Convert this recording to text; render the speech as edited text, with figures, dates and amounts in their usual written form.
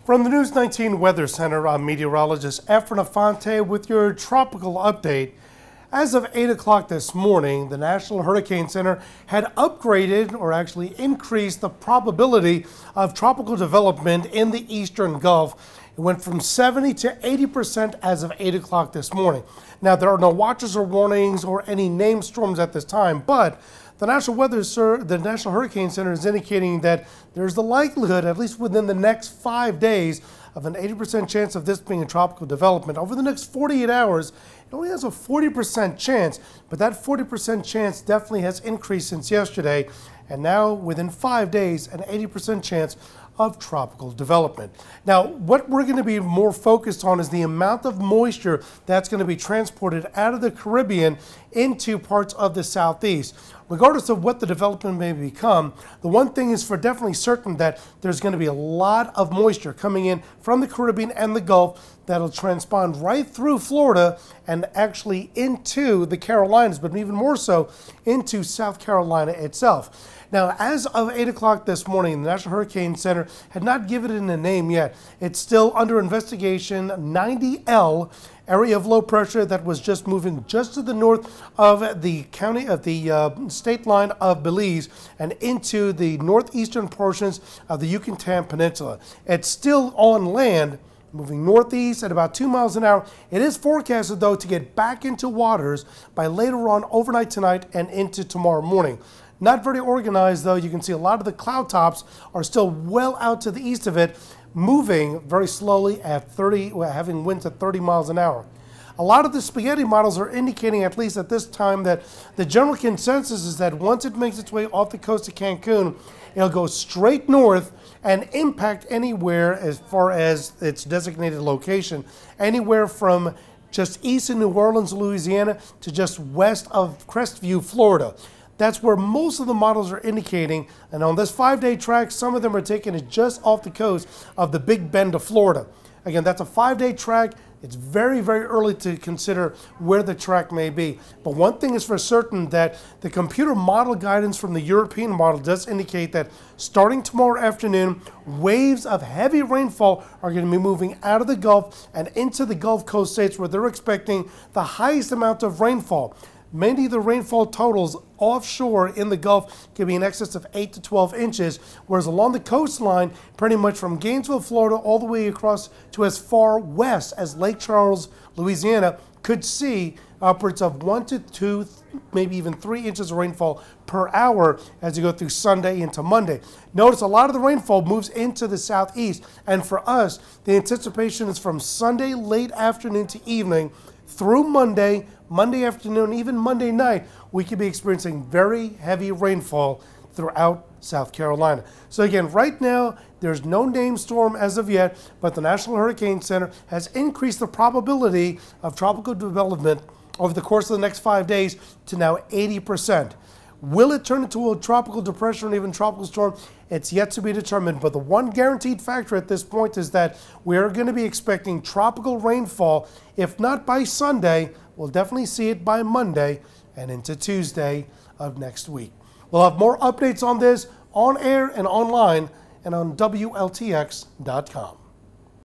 From the News 19 Weather Center, I'm meteorologist Efren Afante with your tropical update. As of 8 o'clock this morning, the National Hurricane Center had upgraded or actually increased the probability of tropical development in the eastern Gulf. It went from 70 to 80% as of 8 o'clock this morning. Now, there are no watches or warnings or any named storms at this time, but the National Hurricane Center is indicating that there's the likelihood, at least within the next 5 days, of an 80% chance of this being a tropical development. Over the next 48 hours, it only has a 40% chance, but that 40% chance definitely has increased since yesterday, and now within 5 days, an 80% chance of tropical development. Now, what we're going to be more focused on is the amount of moisture that's going to be transported out of the Caribbean into parts of the southeast. Regardless of what the development may become, the one thing is for definitely certain that there's going to be a lot of moisture coming in from the Caribbean and the Gulf that'll transpond right through Florida and actually into the Carolinas, but even more so into South Carolina itself. Now, as of 8 o'clock this morning, the National Hurricane Center had not given it a name yet. It's still under investigation. 90L, area of low pressure that was just moving just to the north of the state line of Belize and into the northeastern portions of the Yucatan Peninsula. It's still on land, moving northeast at about 2 miles an hour. It is forecasted, though, to get back into waters by later on overnight tonight and into tomorrow morning. Not very organized, though. You can see a lot of the cloud tops are still well out to the east of it, moving very slowly at having winds at 30 miles an hour. A lot of the spaghetti models are indicating, at least at this time, that the general consensus is that once it makes its way off the coast of Cancun, it'll go straight north and impact anywhere as far as its designated location, anywhere from just east of New Orleans, Louisiana, to just west of Crestview, Florida. That's where most of the models are indicating, and on this 5-day track, some of them are taking it just off the coast of the Big Bend of Florida. Again, that's a 5-day track. It's very, very early to consider where the track may be. But one thing is for certain, that the computer model guidance from the European model does indicate that starting tomorrow afternoon, waves of heavy rainfall are going to be moving out of the Gulf and into the Gulf Coast states, where they're expecting the highest amount of rainfall. Many of the rainfall totals offshore in the Gulf can be in excess of 8 to 12 inches, whereas along the coastline, pretty much from Gainesville, Florida, all the way across to as far west as Lake Charles, Louisiana, could see upwards of 1 to 2, maybe even 3 inches of rainfall per hour as you go through Sunday into Monday. Notice a lot of the rainfall moves into the southeast, and for us, the anticipation is from Sunday late afternoon to evening through Monday afternoon, even Monday night, we could be experiencing very heavy rainfall throughout South Carolina. So again, right now, there's no named storm as of yet, but the National Hurricane Center has increased the probability of tropical development over the course of the next 5 days to now 80%. Will it turn into a tropical depression or even tropical storm? It's yet to be determined, but the one guaranteed factor at this point is that we're going to be expecting tropical rainfall. If not by Sunday, we'll definitely see it by Monday and into Tuesday of next week. We'll have more updates on this on air and online and on WLTX.com.